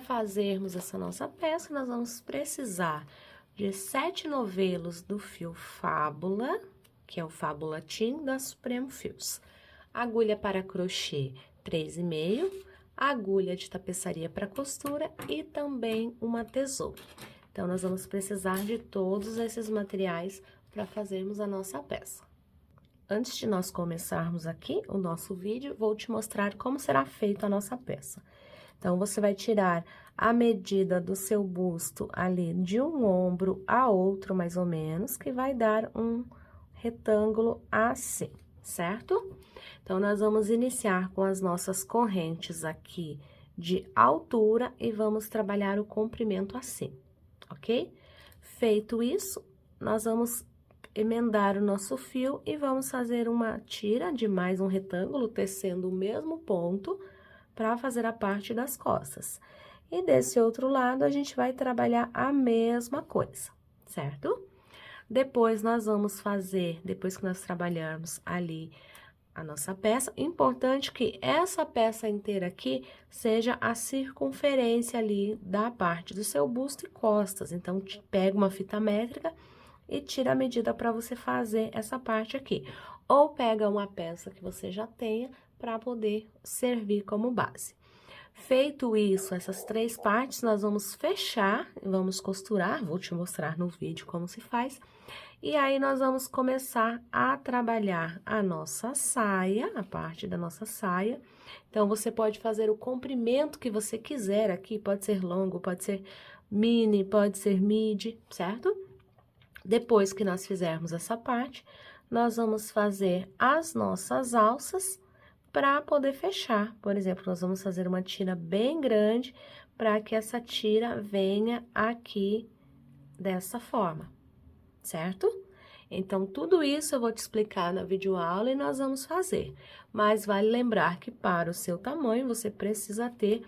fazermos essa nossa peça, nós vamos precisar de 7 novelos do fio Fábula, que é o Fábula Team da Supremo Fios. Agulha para crochê 3,5, agulha de tapeçaria para costura e também uma tesoura. Então, nós vamos precisar de todos esses materiais para fazermos a nossa peça. Antes de nós começarmos aqui o nosso vídeo, vou te mostrar como será feita a nossa peça. Então, você vai tirar a medida do seu busto ali de um ombro a outro, mais ou menos, que vai dar um retângulo assim, certo? Então, nós vamos iniciar com as nossas correntes aqui de altura e vamos trabalhar o comprimento assim, ok? Feito isso, nós vamos emendar o nosso fio e vamos fazer uma tira de mais um retângulo, tecendo o mesmo ponto para fazer a parte das costas. E desse outro lado, a gente vai trabalhar a mesma coisa, certo? Depois, nós vamos fazer, depois que nós trabalharmos ali a nossa peça, importante que essa peça inteira aqui seja a circunferência ali da parte do seu busto e costas. Então, pega uma fita métrica e tira a medida para você fazer essa parte aqui. Ou pega uma peça que você já tenha para poder servir como base. Feito isso, essas 3 partes, nós vamos fechar, vamos costurar, vou te mostrar no vídeo como se faz. E aí, nós vamos começar a trabalhar a nossa saia, a parte da nossa saia. Então, você pode fazer o comprimento que você quiser aqui, pode ser longo, pode ser mini, pode ser midi, certo? Depois que nós fizermos essa parte, nós vamos fazer as nossas alças para poder fechar. Por exemplo, nós vamos fazer uma tira bem grande para que essa tira venha aqui dessa forma, certo? Então, tudo isso eu vou te explicar na videoaula e nós vamos fazer. Mas vale lembrar que para o seu tamanho, você precisa ter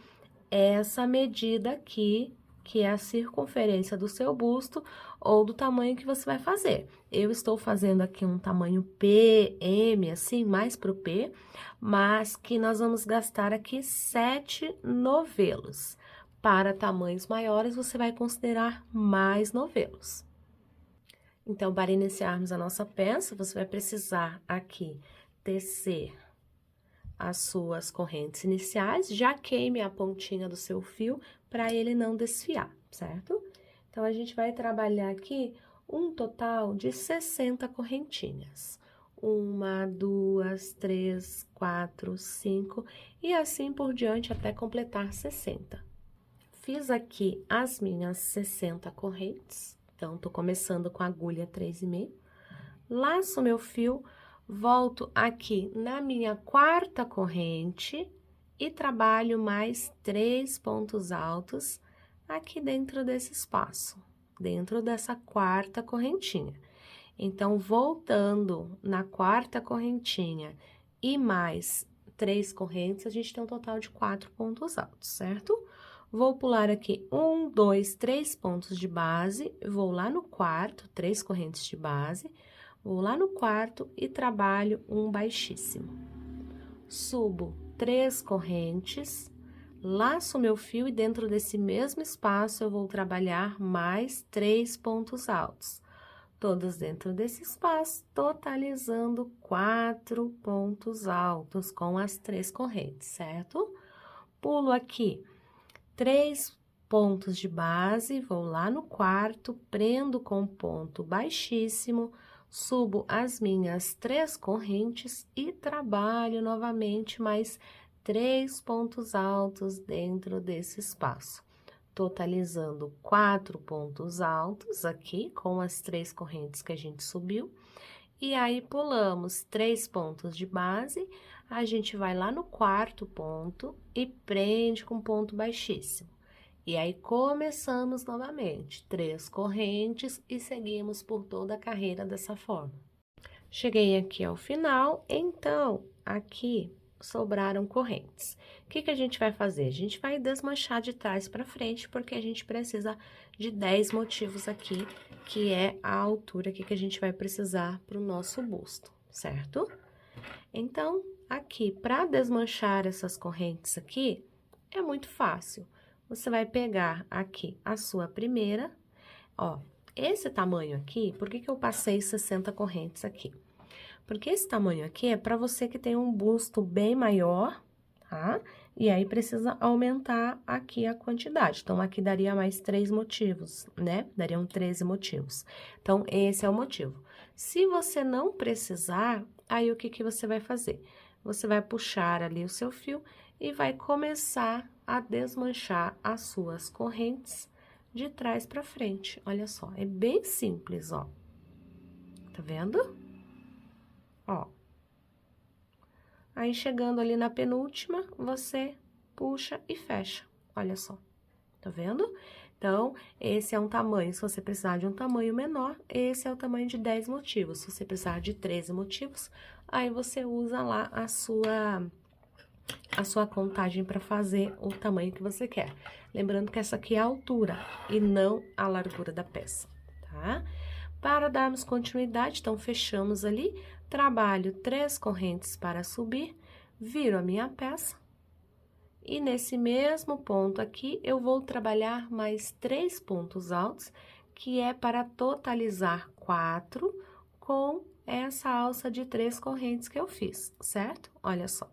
essa medida aqui, que é a circunferência do seu busto ou do tamanho que você vai fazer. Eu estou fazendo aqui um tamanho P, M, assim, mais pro P, mas que nós vamos gastar aqui 7 novelos. Para tamanhos maiores, você vai considerar mais novelos. Então, para iniciarmos a nossa peça, você vai precisar aqui tecer as suas correntes iniciais, já queime a pontinha do seu fio para ele não desfiar, certo? Então, a gente vai trabalhar aqui um total de 60 correntinhas. 1, 2, 3, 4, 5 e assim por diante até completar 60. Fiz aqui as minhas 60 correntes, então, tô começando com a agulha 3,5, laço meu fio, volto aqui na minha 4ª corrente e trabalho mais 3 pontos altos aqui dentro desse espaço, dentro dessa 4ª correntinha. Então, voltando na 4ª correntinha e mais 3 correntes, a gente tem um total de 4 pontos altos, certo? Vou pular aqui 1, 2, 3 pontos de base, vou lá no 4º, 3 correntes de base, vou lá no 4º e trabalho um baixíssimo. Subo 3 correntes, laço meu fio e dentro desse mesmo espaço eu vou trabalhar mais 3 pontos altos. Todos dentro desse espaço, totalizando 4 pontos altos com as 3 correntes, certo? Pulo aqui 3 pontos de base, vou lá no 4º, prendo com ponto baixíssimo, subo as minhas 3 correntes e trabalho novamente mais 3 pontos altos dentro desse espaço, totalizando 4 pontos altos aqui com as 3 correntes que a gente subiu. E aí, pulamos 3 pontos de base, a gente vai lá no 4º ponto e prende com ponto baixíssimo. E aí, começamos novamente, 3 correntes e seguimos por toda a carreira dessa forma. Cheguei aqui ao final, então, aqui sobraram correntes. O que que a gente vai fazer? A gente vai desmanchar de trás para frente, porque a gente precisa de 10 motivos aqui, que é a altura aqui que a gente vai precisar para o nosso busto, certo? Então, aqui, para desmanchar essas correntes aqui, é muito fácil. você vai pegar aqui a sua primeira, ó, esse tamanho aqui, por que que eu passei 60 correntes aqui? Porque esse tamanho aqui é para você que tem um busto bem maior, tá? E aí, precisa aumentar aqui a quantidade. Então, aqui daria mais 3 motivos, né? Dariam 13 motivos. Então, esse é o motivo. Se você não precisar, aí o que que você vai fazer? Você vai puxar ali o seu fio e vai começar a desmanchar as suas correntes de trás para frente. Olha só, é bem simples, ó. Tá vendo? Ó. Aí, chegando ali na penúltima, você puxa e fecha. Olha só, tá vendo? Então, esse é um tamanho, se você precisar de um tamanho menor, esse é o tamanho de 10 motivos. Se você precisar de 13 motivos, aí você usa lá a sua contagem para fazer o tamanho que você quer. Lembrando que essa aqui é a altura e não a largura da peça, tá? Para darmos continuidade, então, fechamos ali, trabalho 3 correntes para subir, viro a minha peça, e nesse mesmo ponto aqui, eu vou trabalhar mais 3 pontos altos, que é para totalizar 4 com essa alça de 3 correntes que eu fiz, certo? Olha só.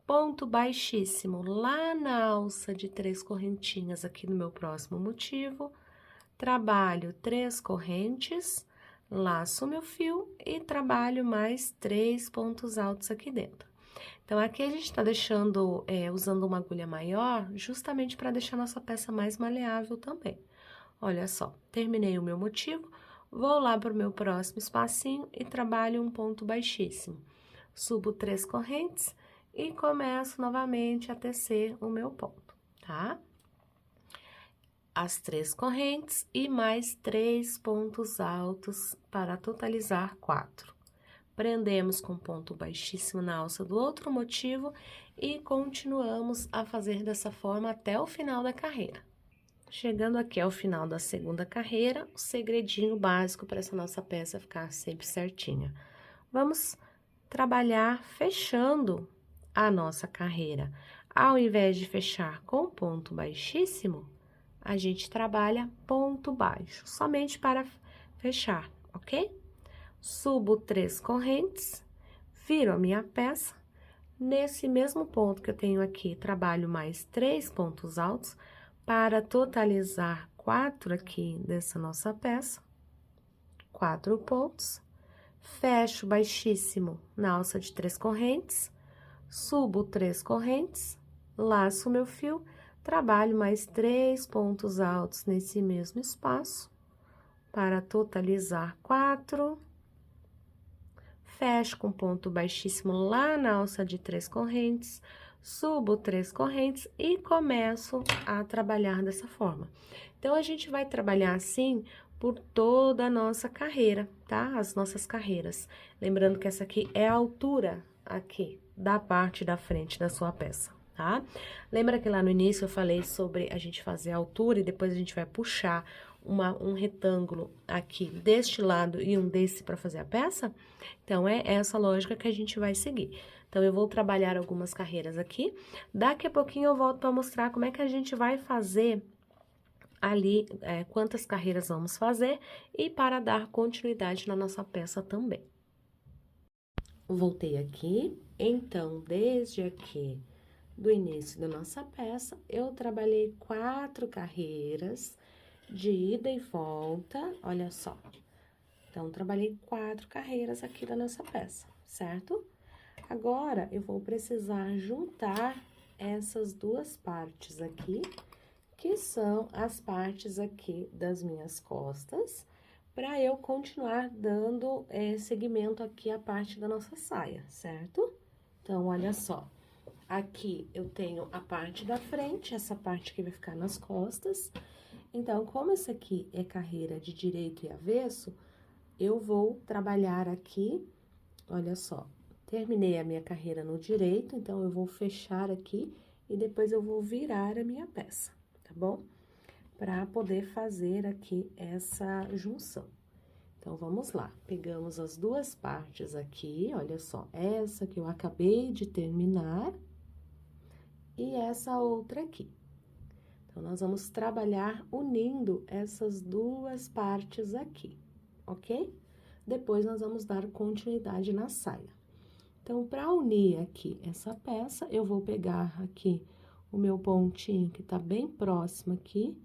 Ponto baixíssimo lá na alça de 3 correntinhas aqui no meu próximo motivo, trabalho 3 correntes, laço meu fio e trabalho mais 3 pontos altos aqui dentro. Então, aqui a gente tá deixando, usando uma agulha maior, justamente para deixar nossa peça mais maleável também. Olha só, terminei o meu motivo, vou lá pro meu próximo espacinho e trabalho um ponto baixíssimo. Subo 3 correntes e começo novamente a tecer o meu ponto, tá? As 3 correntes e mais 3 pontos altos para totalizar 4. Prendemos com ponto baixíssimo na alça do outro motivo e continuamos a fazer dessa forma até o final da carreira. Chegando aqui ao final da segunda carreira, o segredinho básico para essa nossa peça ficar sempre certinha. Vamos trabalhar fechando a nossa carreira. Ao invés de fechar com ponto baixíssimo, a gente trabalha ponto baixo, somente para fechar, ok? Subo 3 correntes, viro a minha peça, nesse mesmo ponto que eu tenho aqui, trabalho mais 3 pontos altos, para totalizar 4 aqui dessa nossa peça, 4 pontos, fecho baixíssimo na alça de 3 correntes, subo 3 correntes, laço meu fio, trabalho mais 3 pontos altos nesse mesmo espaço, para totalizar 4, fecho com ponto baixíssimo lá na alça de 3 correntes, subo 3 correntes e começo a trabalhar dessa forma. Então, a gente vai trabalhar assim por toda a nossa carreira, tá? As nossas carreiras. Lembrando que essa aqui é a altura aqui da parte da frente da sua peça, tá? Lembra que lá no início eu falei sobre a gente fazer a altura e depois a gente vai puxar um retângulo aqui deste lado e um desse para fazer a peça? Então, é essa lógica que a gente vai seguir. Então, eu vou trabalhar algumas carreiras aqui. Daqui a pouquinho eu volto para mostrar como é que a gente vai fazer ali, quantas carreiras vamos fazer e para dar continuidade na nossa peça também. Voltei aqui, então, desde aqui do início da nossa peça, eu trabalhei 4 carreiras de ida e volta, olha só. Então, trabalhei 4 carreiras aqui da nossa peça, certo? Agora, eu vou precisar juntar essas 2 partes aqui, que são as partes aqui das minhas costas, para eu continuar dando seguimento aqui à parte da nossa saia, certo? Então, olha só, aqui eu tenho a parte da frente, essa parte que vai ficar nas costas. Então, como essa aqui é carreira de direito e avesso, eu vou trabalhar aqui, olha só, terminei a minha carreira no direito, então, eu vou fechar aqui e depois eu vou virar a minha peça, tá bom? Para poder fazer aqui essa junção. Então, vamos lá, pegamos as 2 partes aqui, olha só, essa que eu acabei de terminar e essa outra aqui. Então, nós vamos trabalhar unindo essas duas partes aqui, ok? Depois, nós vamos dar continuidade na saia. Então, para unir aqui essa peça, eu vou pegar aqui o meu pontinho que tá bem próximo aqui,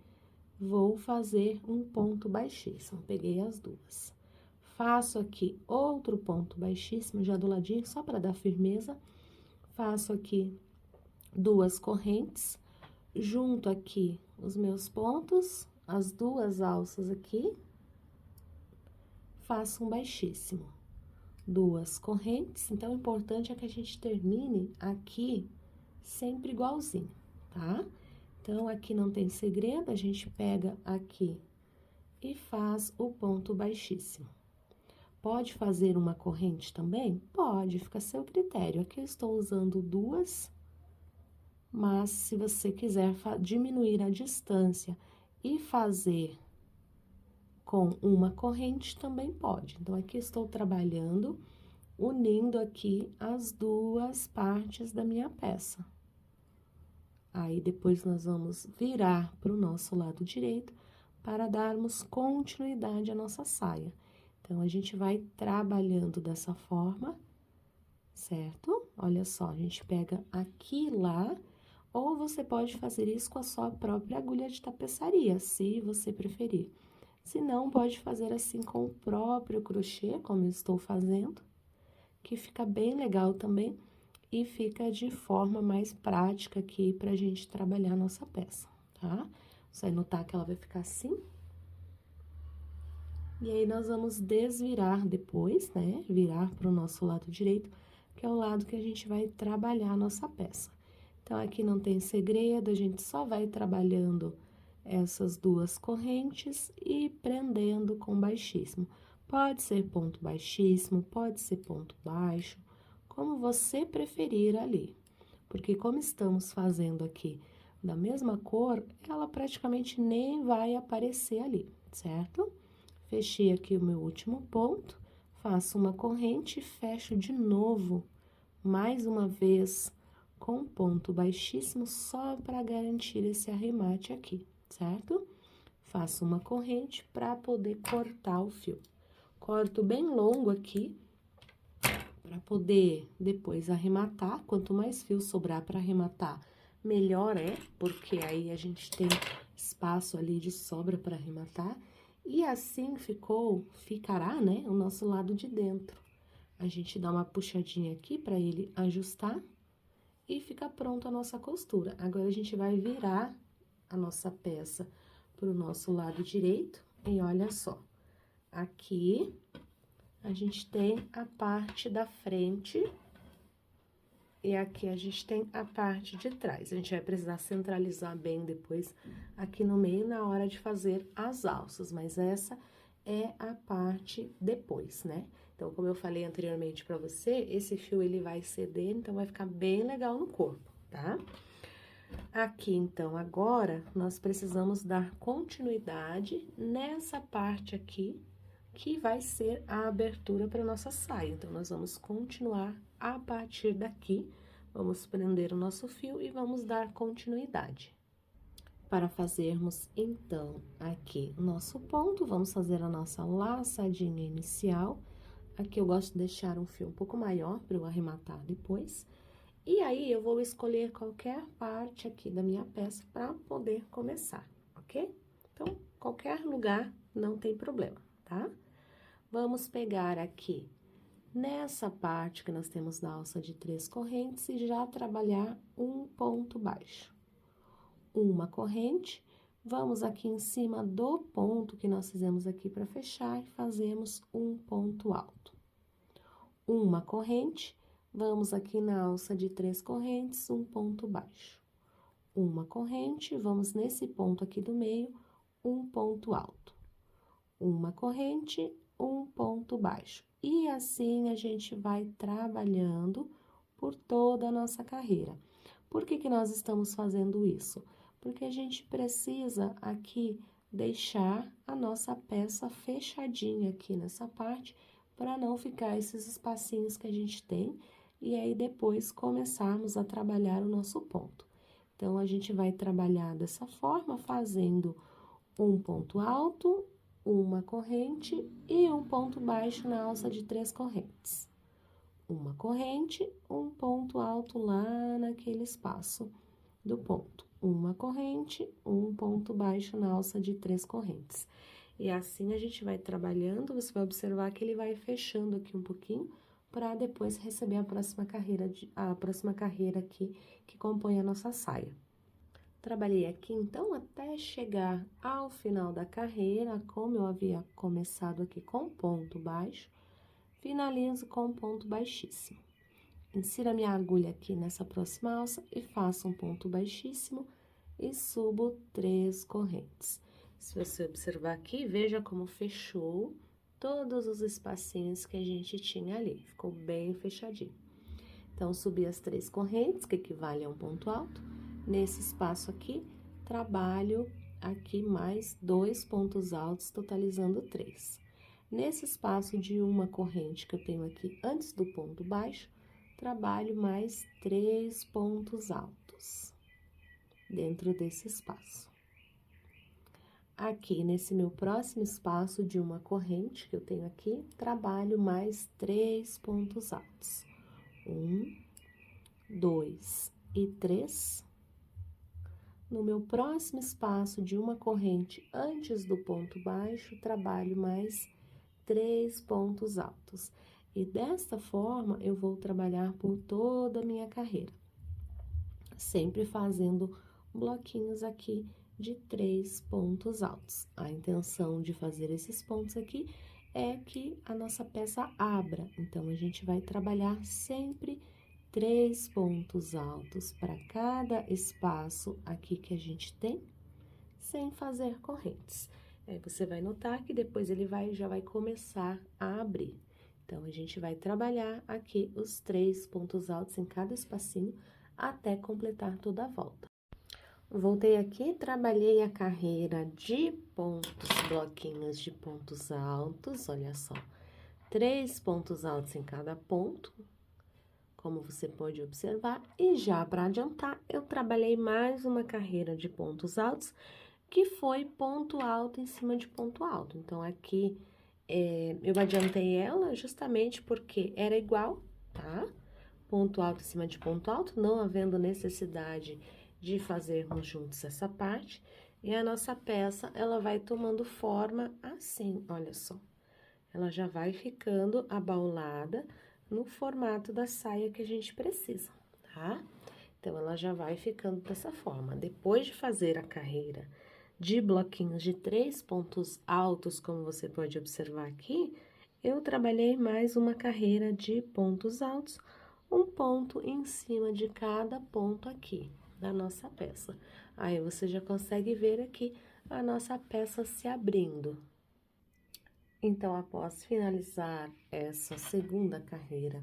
vou fazer um ponto baixíssimo, peguei as duas. Faço aqui outro ponto baixíssimo, já do ladinho, só para dar firmeza. Faço aqui duas correntes, junto aqui os meus pontos, as duas alças aqui, faço um baixíssimo. Duas correntes, então, o importante é que a gente termine aqui sempre igualzinho, tá? Então, aqui não tem segredo, a gente pega aqui e faz o ponto baixíssimo. Pode fazer uma corrente também? Pode, fica a seu critério. Aqui eu estou usando duas, mas se você quiser diminuir a distância e fazer com uma corrente, também pode. Então, aqui estou trabalhando, unindo aqui as duas partes da minha peça. Aí, depois, nós vamos virar para o nosso lado direito para darmos continuidade à nossa saia. Então, a gente vai trabalhando dessa forma, certo? Olha só, a gente pega aqui e lá, ou você pode fazer isso com a sua própria agulha de tapeçaria, se você preferir. Se não, pode fazer assim com o próprio crochê, como eu estou fazendo, que fica bem legal também e fica de forma mais prática aqui pra gente trabalhar a nossa peça, tá? Você vai notar que ela vai ficar assim. E aí, nós vamos desvirar depois, né? Virar para o nosso lado direito, que é o lado que a gente vai trabalhar a nossa peça. Então, aqui não tem segredo, a gente só vai trabalhando essas duas correntes e prendendo com baixíssimo. Pode ser ponto baixíssimo, pode ser ponto baixo, como você preferir ali. Porque como estamos fazendo aqui da mesma cor, ela praticamente nem vai aparecer ali, certo? Fechei aqui o meu último ponto, faço uma corrente e fecho de novo, mais uma vez, com ponto baixíssimo, só para garantir esse arremate aqui, certo? Faço uma corrente para poder cortar o fio. Corto bem longo aqui, para poder depois arrematar. Quanto mais fio sobrar para arrematar, melhor é, porque aí a gente tem espaço ali de sobra para arrematar. E assim ficará, né, o nosso lado de dentro. A gente dá uma puxadinha aqui para ele ajustar e fica pronta a nossa costura. Agora, a gente vai virar a nossa peça pro nosso lado direito e olha só. Aqui, a gente tem a parte da frente e aqui a gente tem a parte de trás. A gente vai precisar centralizar bem depois aqui no meio na hora de fazer as alças, mas essa é a parte depois, né? Então, como eu falei anteriormente pra você, esse fio ele vai ceder, então vai ficar bem legal no corpo, tá? Aqui, então, agora, nós precisamos dar continuidade nessa parte aqui, que vai ser a abertura para nossa saia. Então, nós vamos continuar a partir daqui, vamos prender o nosso fio e vamos dar continuidade. Para fazermos, então, aqui o nosso ponto, vamos fazer a nossa laçadinha inicial. Aqui eu gosto de deixar um fio um pouco maior para eu arrematar depois. E aí, eu vou escolher qualquer parte aqui da minha peça para poder começar, ok? Então, qualquer lugar não tem problema, tá? Vamos pegar aqui, nessa parte que nós temos da alça de 3 correntes, e já trabalhar um ponto baixo. Uma corrente, vamos aqui em cima do ponto que nós fizemos aqui para fechar e fazemos um ponto alto. Uma corrente, vamos aqui na alça de 3 correntes, um ponto baixo. Uma corrente, vamos nesse ponto aqui do meio, um ponto alto. Uma corrente, um ponto baixo. E assim a gente vai trabalhando por toda a nossa carreira. Por que que nós estamos fazendo isso? Porque a gente precisa aqui deixar a nossa peça fechadinha aqui nessa parte, para não ficar esses espacinhos que a gente tem, e aí depois começarmos a trabalhar o nosso ponto. Então, a gente vai trabalhar dessa forma, fazendo um ponto alto, uma corrente e um ponto baixo na alça de 3 correntes. Uma corrente, um ponto alto lá naquele espaço do ponto. Uma corrente, um ponto baixo na alça de 3 correntes. E assim a gente vai trabalhando, você vai observar que ele vai fechando aqui um pouquinho, para depois receber a próxima carreira aqui que compõe a nossa saia. Trabalhei aqui, então, até chegar ao final da carreira, como eu havia começado aqui com ponto baixo, finalizo com ponto baixíssimo. Insiro a minha agulha aqui nessa próxima alça e faço um ponto baixíssimo e subo 3 correntes. Se você observar aqui, veja como fechou todos os espacinhos que a gente tinha ali, ficou bem fechadinho. Então, subi as 3 correntes, que equivale a um ponto alto. Nesse espaço aqui, trabalho aqui mais 2 pontos altos, totalizando 3. Nesse espaço de uma corrente que eu tenho aqui antes do ponto baixo, trabalho mais 3 pontos altos dentro desse espaço. Aqui, nesse meu próximo espaço de uma corrente que eu tenho aqui, trabalho mais 3 pontos altos. 1, 2 e 3. No meu próximo espaço de uma corrente antes do ponto baixo, trabalho mais 3 pontos altos. E desta forma, eu vou trabalhar por toda a minha carreira. Sempre fazendo bloquinhos aqui de 3 pontos altos. A intenção de fazer esses pontos aqui é que a nossa peça abra. Então, a gente vai trabalhar sempre 3 pontos altos para cada espaço aqui que a gente tem, sem fazer correntes. Aí, você vai notar que depois ele já vai começar a abrir. Então, a gente vai trabalhar aqui os 3 pontos altos em cada espacinho até completar toda a volta. Voltei aqui, trabalhei a carreira de pontos, bloquinhos de pontos altos, olha só. 3 pontos altos em cada ponto, como você pode observar. E já para adiantar, eu trabalhei mais uma carreira de pontos altos, que foi ponto alto em cima de ponto alto. Então, aqui, eu adiantei ela justamente porque era igual, tá? Ponto alto em cima de ponto alto, não havendo necessidade de fazermos juntos essa parte. E a nossa peça, ela vai tomando forma assim, olha só. Ela já vai ficando abaulada no formato da saia que a gente precisa, tá? Então, ela já vai ficando dessa forma. Depois de fazer a carreira de bloquinhos de 3 pontos altos, como você pode observar aqui, eu trabalhei mais uma carreira de pontos altos, um ponto em cima de cada ponto aqui da nossa peça. Aí, você já consegue ver aqui a nossa peça se abrindo. Então, após finalizar essa segunda carreira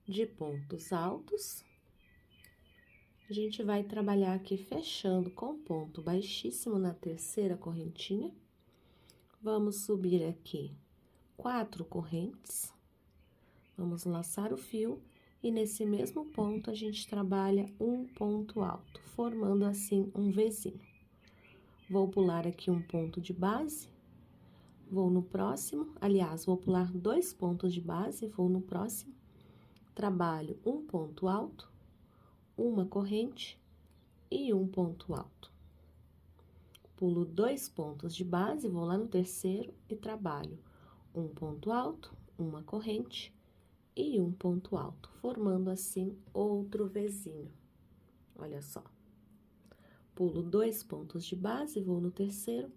de pontos altos, a gente vai trabalhar aqui fechando com ponto baixíssimo na terceira correntinha. Vamos subir aqui 4 correntes, vamos laçar o fio e nesse mesmo ponto a gente trabalha um ponto alto, formando assim um Vzinho. Vou pular aqui um ponto de base, vou no próximo, aliás, vou pular 2 pontos de base, vou no próximo, trabalho um ponto alto, uma corrente e um ponto alto. Pulo 2 pontos de base, vou lá no terceiro e trabalho um ponto alto, uma corrente e um ponto alto, formando assim outro Vzinho. Olha só. Pulo 2 pontos de base, vou no terceiro,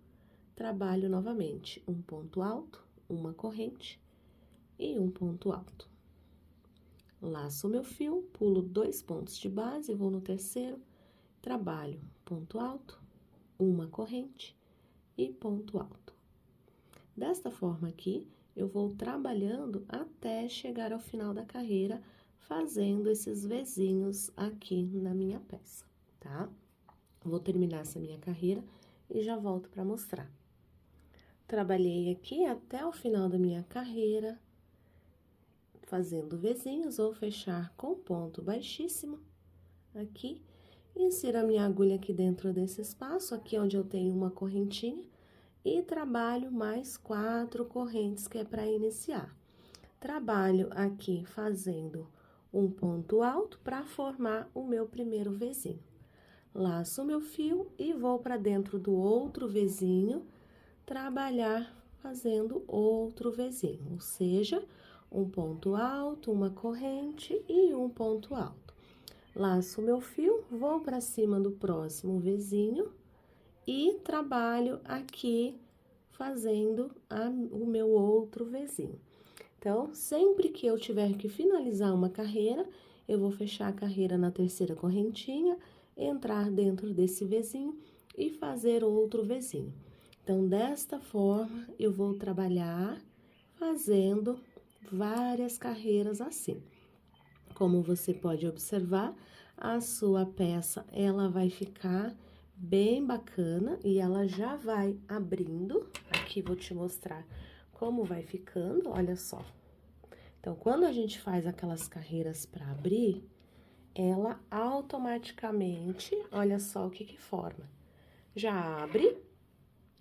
trabalho novamente um ponto alto, uma corrente e um ponto alto. Laço meu fio, pulo 2 pontos de base, vou no terceiro, trabalho ponto alto, uma corrente e ponto alto. Desta forma aqui, eu vou trabalhando até chegar ao final da carreira, fazendo esses Vzinhos aqui na minha peça, tá? Vou terminar essa minha carreira e já volto para mostrar. Trabalhei aqui até o final da minha carreira, fazendo Vzinhos, vou fechar com ponto baixíssimo aqui, insiro a minha agulha aqui dentro desse espaço, aqui onde eu tenho uma correntinha, e trabalho mais 4 correntes, que é para iniciar. Trabalho aqui fazendo um ponto alto para formar o meu primeiro Vzinho. Laço o meu fio e vou para dentro do outro Vzinho, trabalhar fazendo outro Vzinho, ou seja, um ponto alto, uma corrente e um ponto alto. Laço o meu fio, vou para cima do próximo Vzinho e trabalho aqui fazendo o meu outro Vzinho. Então, sempre que eu tiver que finalizar uma carreira, eu vou fechar a carreira na terceira correntinha, entrar dentro desse Vzinho e fazer outro Vzinho. Então, desta forma, eu vou trabalhar fazendo várias carreiras assim. Como você pode observar, a sua peça, ela vai ficar bem bacana e ela já vai abrindo. Aqui vou te mostrar como vai ficando, olha só. Então, quando a gente faz aquelas carreiras para abrir, ela automaticamente, olha só o que forma. Já abre,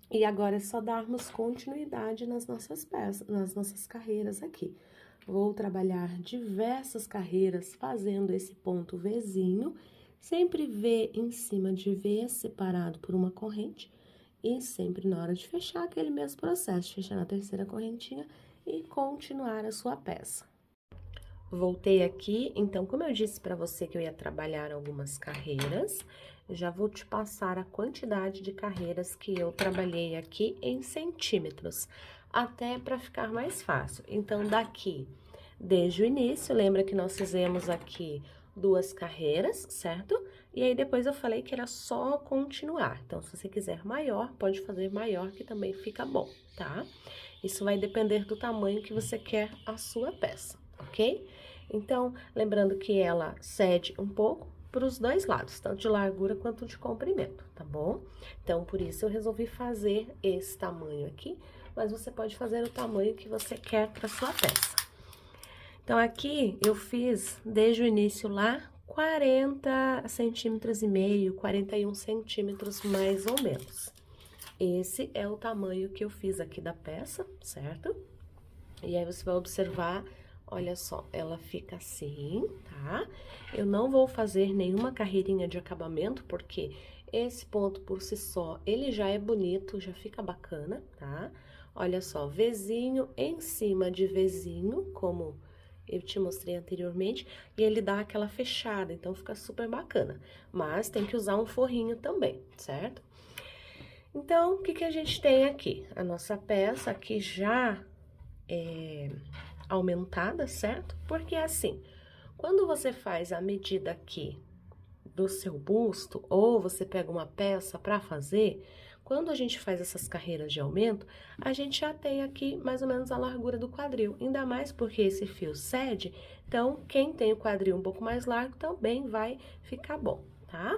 e agora é só darmos continuidade nas nossas peças, nas nossas carreiras aqui. Vou trabalhar diversas carreiras fazendo esse ponto Vzinho, sempre V em cima de V separado por uma corrente, e sempre na hora de fechar aquele mesmo processo, fechar na terceira correntinha e continuar a sua peça. Voltei aqui, então, como eu disse para você que eu ia trabalhar algumas carreiras, já vou te passar a quantidade de carreiras que eu trabalhei aqui em centímetros, até para ficar mais fácil. Então, daqui, desde o início, lembra que nós fizemos aqui 2 carreiras, certo? E aí, depois eu falei que era só continuar. Então, se você quiser maior, pode fazer maior, que também fica bom, tá? Isso vai depender do tamanho que você quer a sua peça, ok? Então, lembrando que ela cede um pouco para os dois lados, tanto de largura quanto de comprimento, tá bom? Então, por isso eu resolvi fazer esse tamanho aqui, mas você pode fazer o tamanho que você quer para sua peça. Então, aqui eu fiz desde o início lá 40 centímetros e meio, 41 centímetros mais ou menos. Esse é o tamanho que eu fiz aqui da peça, certo? E aí você vai observar, olha só, ela fica assim, tá? Eu não vou fazer nenhuma carreirinha de acabamento, porque esse ponto por si só, ele já é bonito, já fica bacana, tá? Olha só, Vzinho em cima de Vzinho, como eu te mostrei anteriormente, e ele dá aquela fechada, então fica super bacana. Mas tem que usar um forrinho também, certo? Então, o que a gente tem aqui? A nossa peça aqui já aumentada, certo? Porque assim, quando você faz a medida aqui do seu busto, ou você pega uma peça para fazer, quando a gente faz essas carreiras de aumento, a gente já tem aqui mais ou menos a largura do quadril, ainda mais porque esse fio cede, então quem tem o quadril um pouco mais largo também vai ficar bom, tá?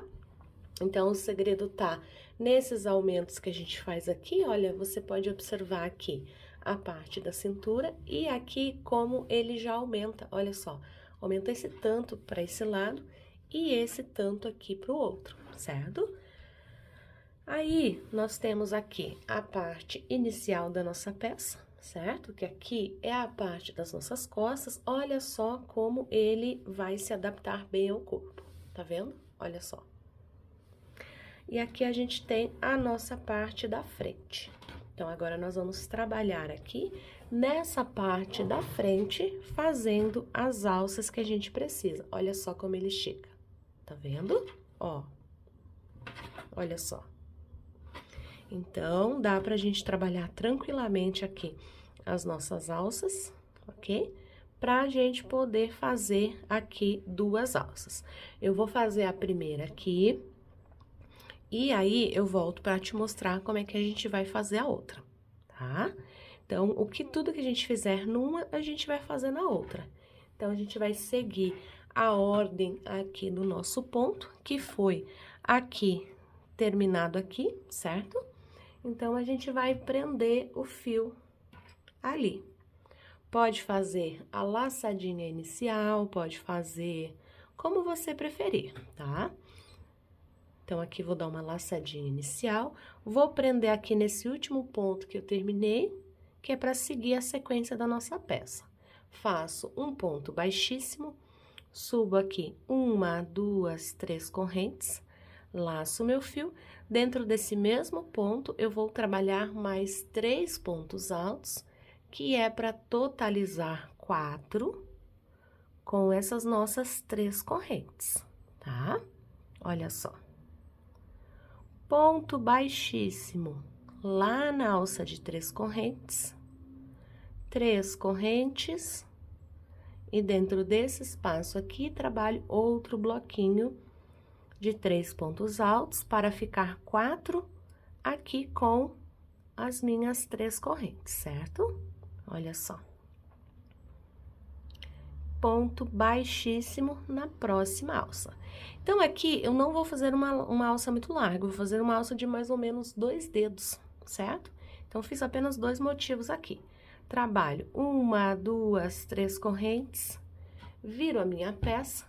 Então, o segredo tá nesses aumentos que a gente faz aqui, olha, você pode observar aqui a parte da cintura e aqui como ele já aumenta, olha só, aumenta esse tanto para esse lado e esse tanto aqui para o outro, certo? Aí, nós temos aqui a parte inicial da nossa peça, certo? Que aqui é a parte das nossas costas, olha só como ele vai se adaptar bem ao corpo, tá vendo? Olha só. E aqui a gente tem a nossa parte da frente. Então, agora nós vamos trabalhar aqui nessa parte da frente, fazendo as alças que a gente precisa. Olha só como ele estica, tá vendo? Ó, olha só. Então, dá pra gente trabalhar tranquilamente aqui as nossas alças, ok? Pra gente poder fazer aqui 2 alças. Eu vou fazer a primeira aqui. E aí, eu volto para te mostrar como é que a gente vai fazer a outra, tá? Então, tudo que a gente fizer numa, a gente vai fazer na outra. Então, a gente vai seguir a ordem aqui do nosso ponto, que foi aqui, terminado aqui, certo? Então, a gente vai prender o fio ali. Pode fazer a laçadinha inicial, pode fazer como você preferir, tá? Então, aqui vou dar uma laçadinha inicial, vou prender aqui nesse último ponto que eu terminei, que é para seguir a sequência da nossa peça. Faço um ponto baixíssimo, subo aqui 1, 2, 3 correntes, laço meu fio. Dentro desse mesmo ponto, eu vou trabalhar mais 3 pontos altos, que é para totalizar 4 com essas nossas 3 correntes, tá? Olha só. Ponto baixíssimo, lá na alça de 3 correntes, 3 correntes, e dentro desse espaço aqui, trabalho outro bloquinho de 3 pontos altos, para ficar 4 aqui com as minhas 3 correntes, certo? Olha só. Ponto baixíssimo na próxima alça. Então, aqui, eu não vou fazer uma alça muito larga, vou fazer uma alça de mais ou menos 2 dedos, certo? Então, fiz apenas 2 motivos aqui. Trabalho 1, 2, 3 correntes, viro a minha peça,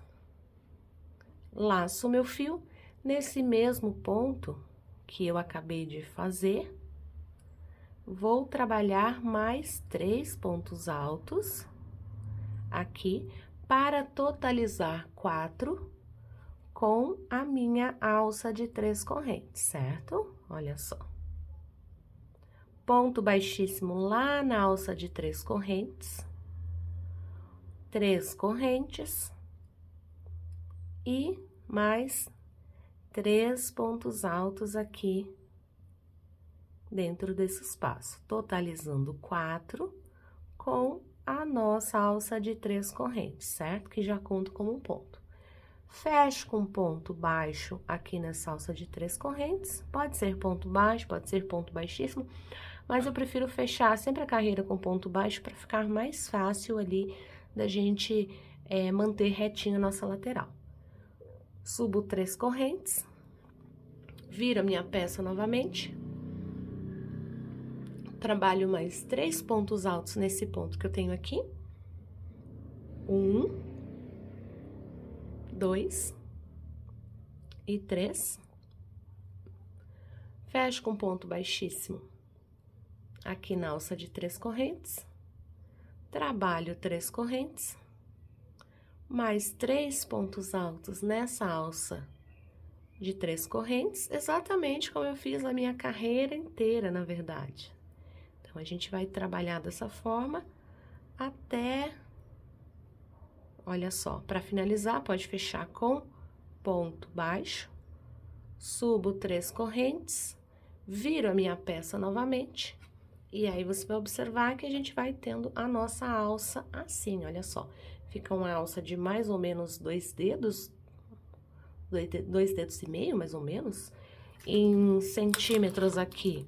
laço o meu fio, nesse mesmo ponto que eu acabei de fazer, vou trabalhar mais 3 pontos altos aqui, para totalizar 4 com a minha alça de 3 correntes, certo? Olha só. Ponto baixíssimo lá na alça de 3 correntes, 3 correntes, e mais 3 pontos altos aqui dentro desse espaço, totalizando 4 com a nossa alça de 3 correntes, certo? Que já conto como um ponto. Fecho com ponto baixo aqui nessa alça de 3 correntes, pode ser ponto baixo, pode ser ponto baixíssimo, mas eu prefiro fechar sempre a carreira com ponto baixo para ficar mais fácil ali da gente manter retinho a nossa lateral. Subo 3 correntes, viro a minha peça novamente, trabalho mais 3 pontos altos nesse ponto que eu tenho aqui. 1, 2 e 3. Fecho com ponto baixíssimo aqui na alça de 3 correntes. Trabalho 3 correntes, mais 3 pontos altos nessa alça de 3 correntes, exatamente como eu fiz a minha carreira inteira, na verdade. Então, a gente vai trabalhar dessa forma até, olha só, para finalizar, pode fechar com ponto baixo, subo 3 correntes, viro a minha peça novamente, e aí você vai observar que a gente vai tendo a nossa alça assim, olha só. Fica uma alça de mais ou menos 2 dedos, 2 dedos e meio, mais ou menos, em centímetros aqui.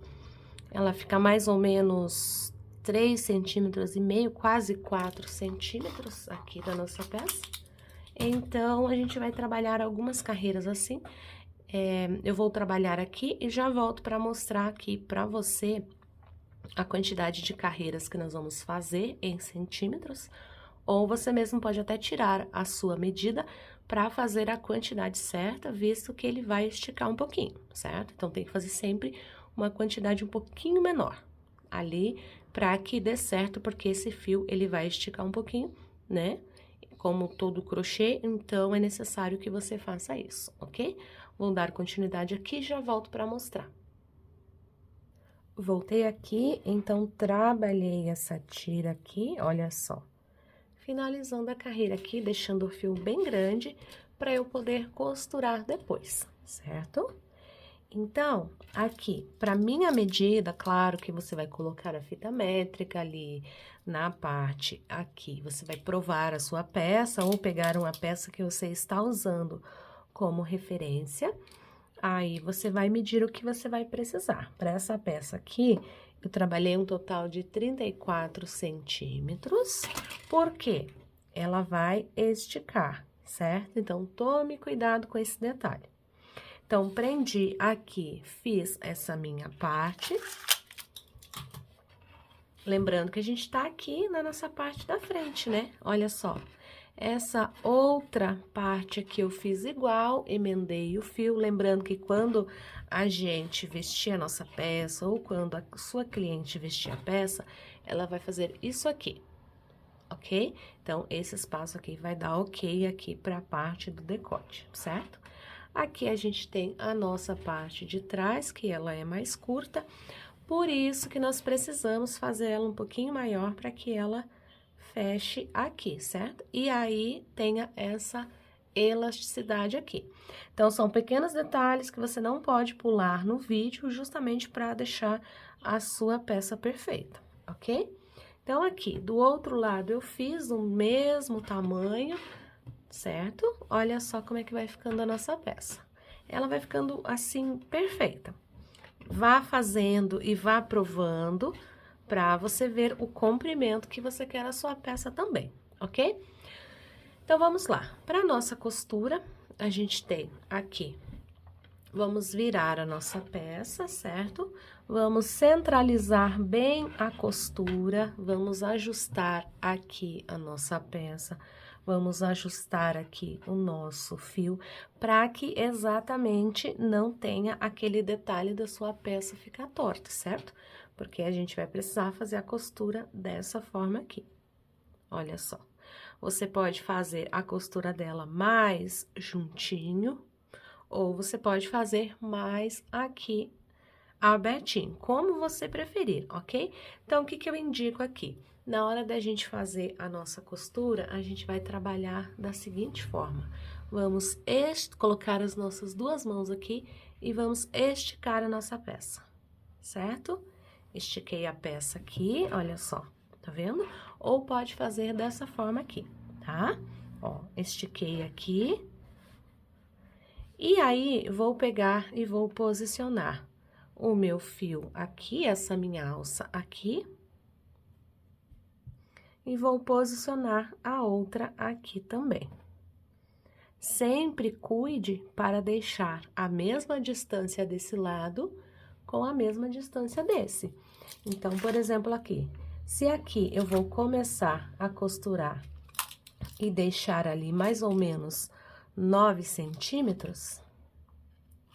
Ela fica mais ou menos 3 centímetros e meio, quase 4 centímetros aqui da nossa peça. Então, a gente vai trabalhar algumas carreiras assim. Eu vou trabalhar aqui e já volto para mostrar aqui para você a quantidade de carreiras que nós vamos fazer em centímetros. Ou você mesmo pode até tirar a sua medida para fazer a quantidade certa, visto que ele vai esticar um pouquinho, certo? Então, tem que fazer sempre uma quantidade um pouquinho menor ali, para que dê certo, porque esse fio, ele vai esticar um pouquinho, né? Como todo crochê, então, é necessário que você faça isso, ok? Vou dar continuidade aqui e já volto para mostrar. Voltei aqui, então, trabalhei essa tira aqui, olha só. Finalizando a carreira aqui, deixando o fio bem grande, para eu poder costurar depois, certo? Então, aqui, para minha medida, claro que você vai colocar a fita métrica ali na parte aqui. Você vai provar a sua peça ou pegar uma peça que você está usando como referência. Aí, você vai medir o que você vai precisar. Para essa peça aqui, eu trabalhei um total de 34 centímetros, porque ela vai esticar, certo? Então, tome cuidado com esse detalhe. Então, prendi aqui, fiz essa minha parte. Lembrando que a gente tá aqui na nossa parte da frente, né? Olha só, Essa outra parte aqui eu fiz igual, emendei o fio, lembrando que quando a gente vestir a nossa peça ou quando a sua cliente vestir a peça, ela vai fazer isso aqui, ok? Então, esse espaço aqui vai dar ok aqui para a parte do decote, certo? Aqui a gente tem a nossa parte de trás, que ela é mais curta, por isso que nós precisamos fazer ela um pouquinho maior para que ela feche aqui, certo? E aí tenha essa elasticidade aqui. Então, são pequenos detalhes que você não pode pular no vídeo, justamente para deixar a sua peça perfeita, ok? Então, aqui, do outro lado, eu fiz o mesmo tamanho, certo? Olha só como é que vai ficando a nossa peça. Ela vai ficando, assim, perfeita. Vá fazendo e vá provando para você ver o comprimento que você quer a sua peça também, ok? Então, vamos lá. Para nossa costura, a gente tem aqui, vamos virar a nossa peça, certo? Vamos centralizar bem a costura, vamos ajustar aqui a nossa peça, vamos ajustar aqui o nosso fio, para que exatamente não tenha aquele detalhe da sua peça ficar torta, certo? Porque a gente vai precisar fazer a costura dessa forma aqui. Olha só. Você pode fazer a costura dela mais juntinho, ou você pode fazer mais aqui abertinho, como você preferir, ok? Então, o que que eu indico aqui? Na hora da gente fazer a nossa costura, a gente vai trabalhar da seguinte forma. Vamos colocar as nossas duas mãos aqui e vamos esticar a nossa peça, certo? Estiquei a peça aqui, olha só, tá vendo? Ou pode fazer dessa forma aqui, tá? Ó, estiquei aqui. E aí, vou pegar e vou posicionar o meu fio aqui, essa minha alça aqui. E vou posicionar a outra aqui também. Sempre cuide para deixar a mesma distância desse lado com a mesma distância desse. Então, por exemplo, aqui, se aqui eu vou começar a costurar e deixar ali mais ou menos 9 centímetros,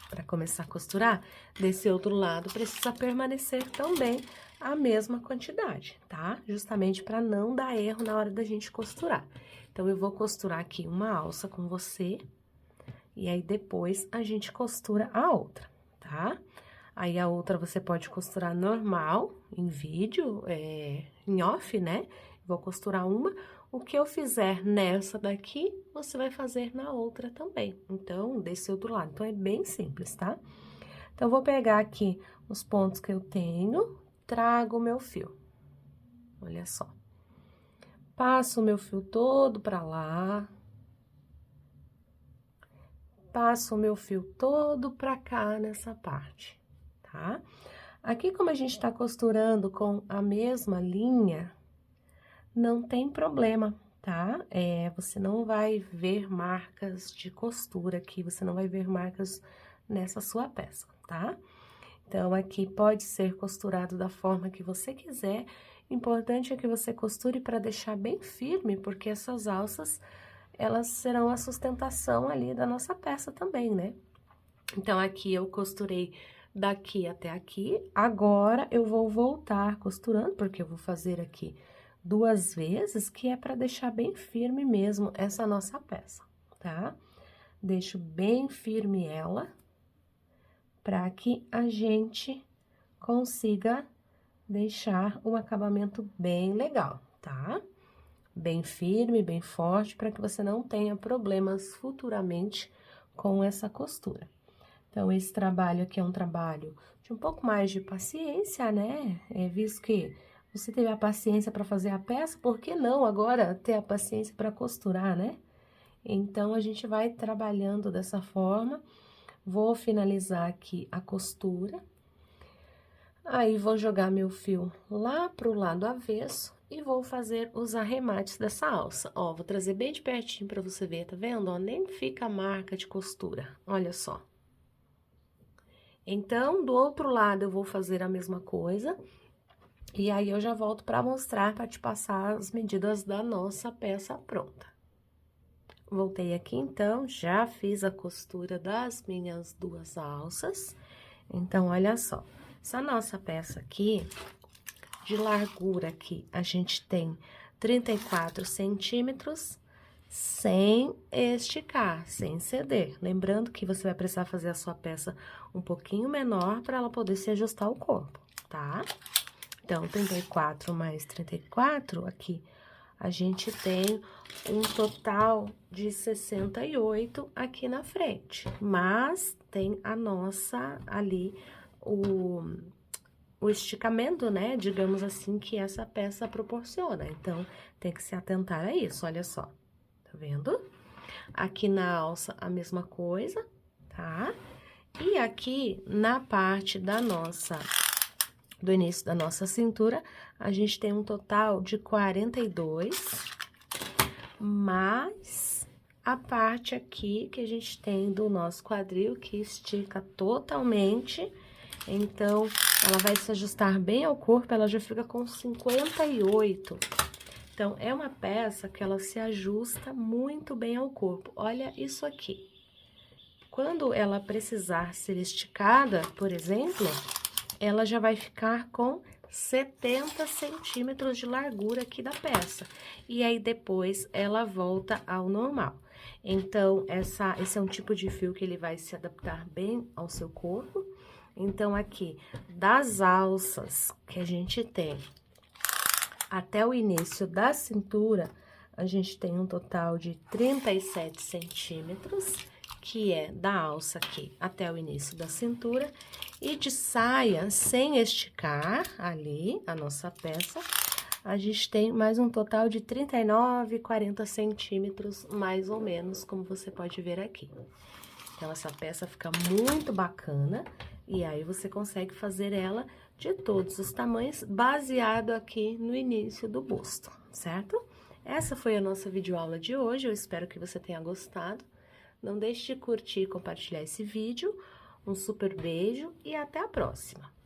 para começar a costurar, desse outro lado precisa permanecer também a mesma quantidade, tá? Justamente para não dar erro na hora da gente costurar. Então, eu vou costurar aqui uma alça com você, e aí depois a gente costura a outra, tá? Aí, a outra você pode costurar normal, em vídeo, em off, né? Vou costurar uma. O que eu fizer nessa daqui, você vai fazer na outra também. Então, desse outro lado. Então, é bem simples, tá? Então, vou pegar aqui os pontos que eu tenho, trago o meu fio. Olha só. Passo o meu fio todo pra lá. Passo o meu fio todo pra cá nessa parte, tá? Aqui, como a gente tá costurando com a mesma linha, não tem problema, tá? Você não vai ver marcas de costura aqui, você não vai ver marcas nessa sua peça, tá? Então, aqui pode ser costurado da forma que você quiser. Importante é que você costure para deixar bem firme, porque essas alças, elas serão a sustentação ali da nossa peça também, né? Então, aqui eu costurei daqui até aqui. Agora, eu vou voltar costurando, porque eu vou fazer aqui 2 vezes, que é para deixar bem firme mesmo essa nossa peça, tá? Deixo bem firme ela, para que a gente consiga deixar um acabamento bem legal, tá? Bem firme, bem forte, para que você não tenha problemas futuramente com essa costura. Então, esse trabalho aqui é um trabalho de um pouco mais de paciência, né? Visto que você teve a paciência para fazer a peça, por que não agora ter a paciência para costurar, né? Então, a gente vai trabalhando dessa forma. Vou finalizar aqui a costura. Aí, vou jogar meu fio lá pro lado avesso e vou fazer os arremates dessa alça. Ó, vou trazer bem de pertinho pra você ver, tá vendo? Ó, nem fica a marca de costura, olha só. Então, do outro lado, eu vou fazer a mesma coisa. E aí, eu já volto pra mostrar, pra te passar as medidas da nossa peça pronta. voltei aqui então, já fiz a costura das minhas 2 alças. Então, olha só, essa nossa peça aqui, de largura aqui, a gente tem 34 centímetros, sem esticar, sem ceder. Lembrando que você vai precisar fazer a sua peça um pouquinho menor para ela poder se ajustar ao corpo, tá? Então, 34 mais 34, aqui, a gente tem um total de 68 aqui na frente. Mas, tem a nossa, ali, o esticamento, né, digamos assim, que essa peça proporciona. Então, tem que se atentar a isso, olha só. Tá vendo? Aqui na alça, a mesma coisa, tá? E aqui, na parte da nossa... do início da nossa cintura, a gente tem um total de 42, mais a parte aqui que a gente tem do nosso quadril, que estica totalmente. Então, ela vai se ajustar bem ao corpo, ela já fica com 58. Então, é uma peça que ela se ajusta muito bem ao corpo. Olha isso aqui. Quando ela precisar ser esticada, por exemplo, ela já vai ficar com 70 centímetros de largura aqui da peça. E aí, depois, ela volta ao normal. Então, esse é um tipo de fio que ele vai se adaptar bem ao seu corpo. Então, aqui, das alças que a gente tem até o início da cintura, a gente tem um total de 37 centímetros, que é da alça aqui até o início da cintura, e de saia, sem esticar ali a nossa peça, a gente tem mais um total de 39, 40 centímetros, mais ou menos, como você pode ver aqui. Então, essa peça fica muito bacana, e aí você consegue fazer ela de todos os tamanhos, baseado aqui no início do busto, certo? Essa foi a nossa videoaula de hoje, eu espero que você tenha gostado. Não deixe de curtir e compartilhar esse vídeo. Um super beijo e até a próxima!